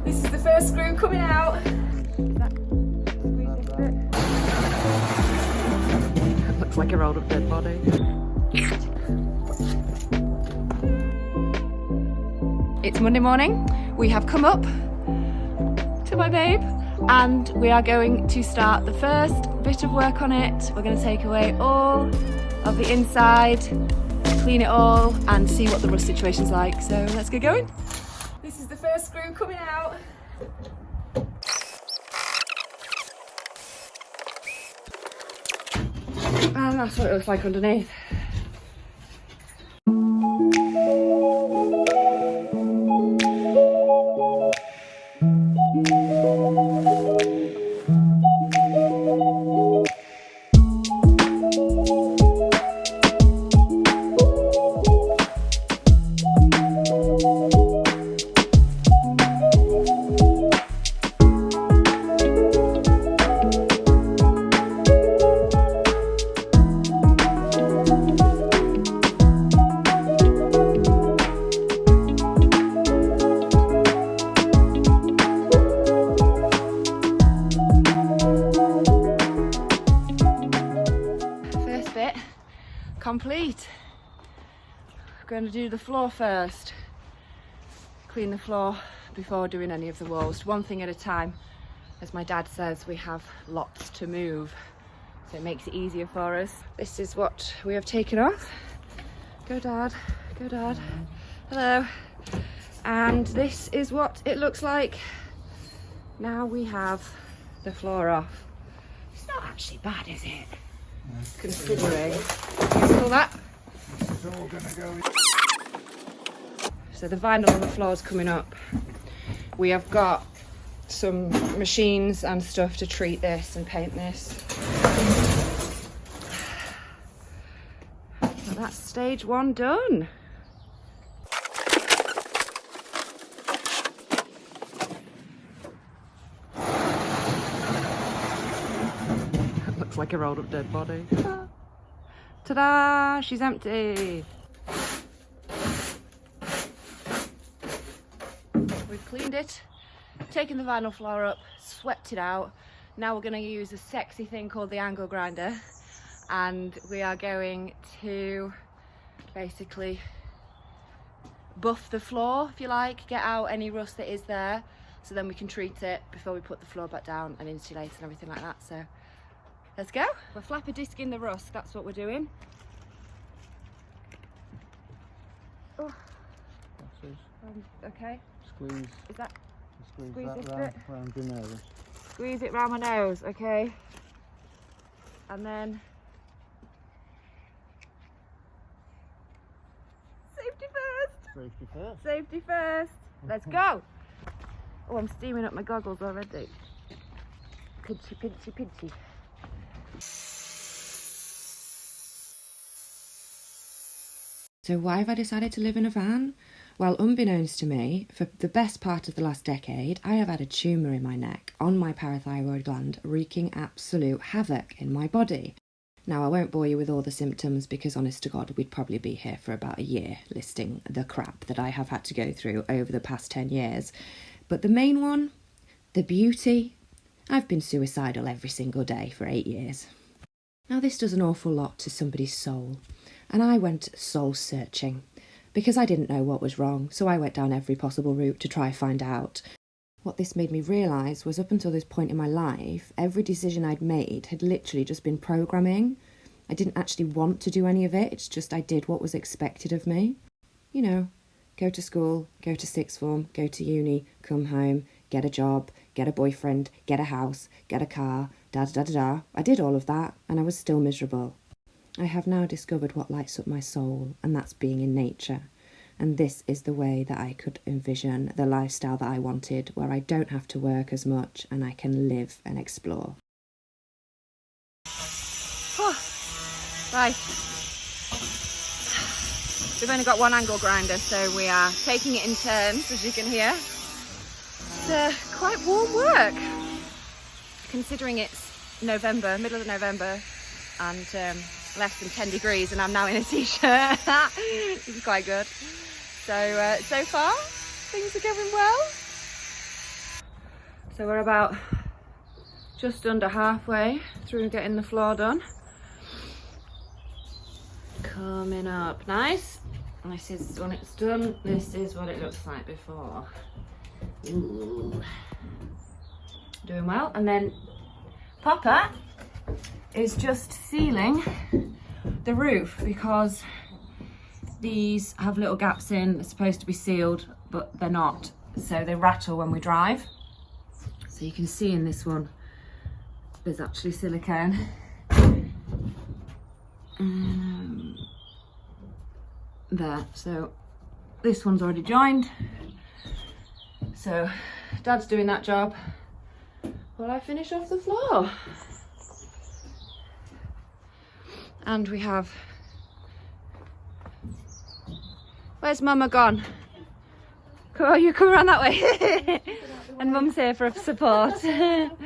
This is the first screw coming out. Looks like a rolled up dead body. It's Monday morning. We have come up to my babe and we are going to start the first bit of work on it. We're going to take away all of the inside, clean it all and see what the rust situation's like. So let's get going. This is the first screw coming out. And that's what it looks like underneath. Complete. I'm going to do the floor first. Clean the floor before doing any of the walls. One thing at a time. As my dad says, we have lots to move, so it makes it easier for us. This is what we have taken off. Go dad, go dad. Hello. And this is what it looks like. Now we have the floor off. It's not actually bad, is it? Considering. All that. It's all gonna go in. So the vinyl on the floor is coming up. We have got some machines and stuff to treat this and paint this. So that's stage one done. Looks like a rolled up dead body. Ta-da! She's empty. We've cleaned it, taken the vinyl floor up, swept it out. Now we're going to use a sexy thing called the angle grinder, and we are going to basically buff the floor, if you like, get out any rust that is there, so then we can treat it before we put the floor back down and insulate and everything like that. So let's go. We're flapper disking the rust, that's what we're doing. Oh. Okay. Squeeze. Is that? Squeeze this that bit? round your nose. Squeeze it round my nose, okay. And then safety first. Safety first. Safety first. Let's go. Oh, I'm steaming up my goggles already. Pinchy, pinchy, pinchy. So why have I decided to live in a van? Well, unbeknownst to me, for the best part of the last decade, I have had a tumour in my neck, on my parathyroid gland, wreaking absolute havoc in my body. Now, I won't bore you with all the symptoms because, honest to God, we'd probably be here for about a year listing the crap that I have had to go through over the past 10 years. But the main one, the beauty, I've been suicidal every single day for 8 years. Now, this does an awful lot to somebody's soul. And I went soul searching because I didn't know what was wrong, so I went down every possible route to try find out. What this made me realise was up until this point in my life, every decision I'd made had literally just been programming. I didn't actually want to do any of it, it's just I did what was expected of me. You know, go to school, go to sixth form, go to uni, come home, get a job, get a boyfriend, get a house, get a car, da-da-da-da-da. I did all of that and I was still miserable. I have now discovered what lights up my soul, and that's being in nature. And this is the way that I could envision the lifestyle that I wanted, where I don't have to work as much and I can live and explore. Oh, right. We've only got one angle grinder, so we are taking it in turns, as you can hear. It's quite warm work, considering it's November, middle of November, and less than 10 degrees, and I'm now in a t-shirt. This is quite good. So far, things are going well. So we're about just under halfway through getting the floor done. Coming up nice. This is when it's done. This is what it looks like before. Ooh. Doing well. And then Papa is just sealing the roof because these have little gaps in. They're supposed to be sealed, but they're not. So they rattle when we drive. So you can see in this one, there's actually silicone. There, so this one's already joined. So Dad's doing that job while I finish off the floor. And we have, where's Mama gone? Oh, you come around that way. And Mum's here for support. Not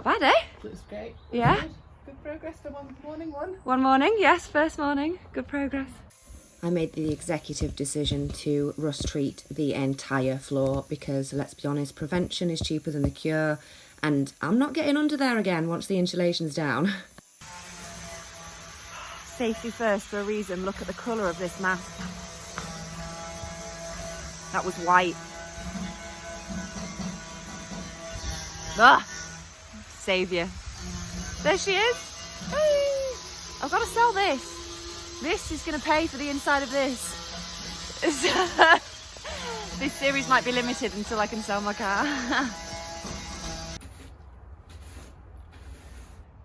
bad, eh? Looks great. Yeah. Good progress for one morning one. One morning, yes, first morning. Good progress. I made the executive decision to rust treat the entire floor because, let's be honest, prevention is cheaper than the cure, and I'm not getting under there again once the insulation's down. Safety first for a reason. Look at the colour of this mask. That was white. Ah! Saviour. There she is. Hey! I've got to sell this. This is going to pay for the inside of this. This series might be limited until I can sell my car.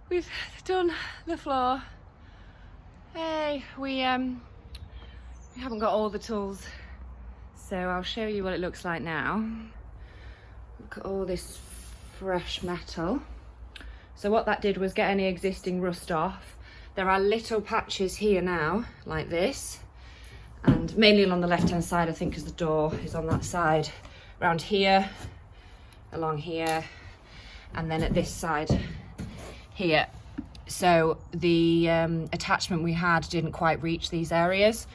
We've done the floor. Hey, we haven't got all the tools, so I'll show you what it looks like now. Look at all this fresh metal. So what that did was get any existing rust off. There are little patches here now, like this, and mainly along the left-hand side, I think, because the door is on that side. Around here, along here, and then at this side here. So the attachment we had didn't quite reach these areas.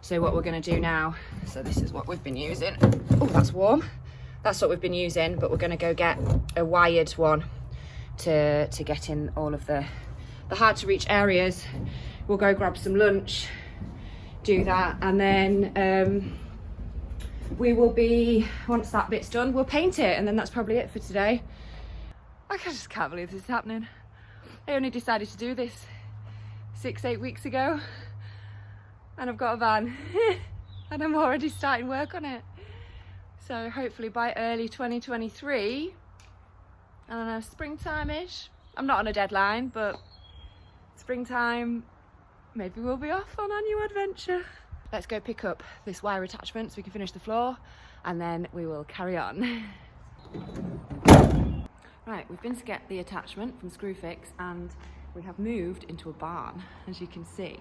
So what we're going to do now, so this is what we've been using. Oh, that's warm. That's what we've been using, but we're going to go get a wired one to get in all of the hard to reach areas. We'll go grab some lunch, do that, and then we will be, once that bit's done, we'll paint it, and then that's probably it for today. I just can't believe this is happening. I only decided to do this 6-8 weeks ago, and I've got a van and I'm already starting work on it. So hopefully by early 2023, I don't know, springtime-ish. I'm not on a deadline, but springtime, maybe we'll be off on our new adventure. Let's go pick up this wire attachment so we can finish the floor, and then we will carry on. Right, we've been to get the attachment from Screwfix, and we have moved into a barn, as you can see.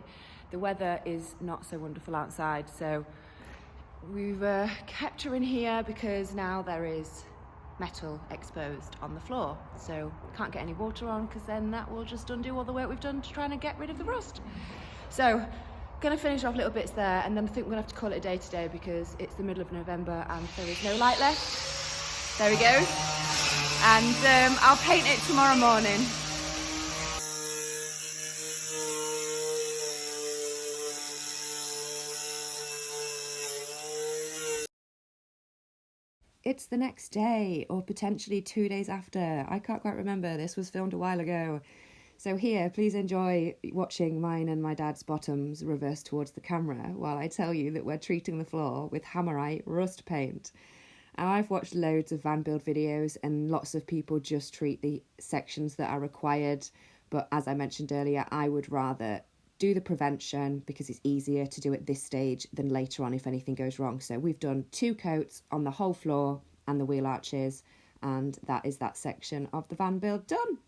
The weather is not so wonderful outside, so we've kept her in here because now there is metal exposed on the floor, so can't get any water on because then that will just undo all the work we've done to try and get rid of the rust. So gonna finish off little bits there, and then I think we're gonna have to call it a day today because it's the middle of November and there is no light left. There we go. And I'll paint it tomorrow morning. It's the next day, or potentially 2 days after. I can't quite remember. This was filmed a while ago. So here, please enjoy watching mine and my dad's bottoms reverse towards the camera while I tell you that we're treating the floor with Hammerite rust paint. And I've watched loads of van build videos, and lots of people just treat the sections that are required. But as I mentioned earlier, I would rather do the prevention because it's easier to do at this stage than later on if anything goes wrong. So we've done 2 coats on the whole floor and the wheel arches, and that is that section of the van build done.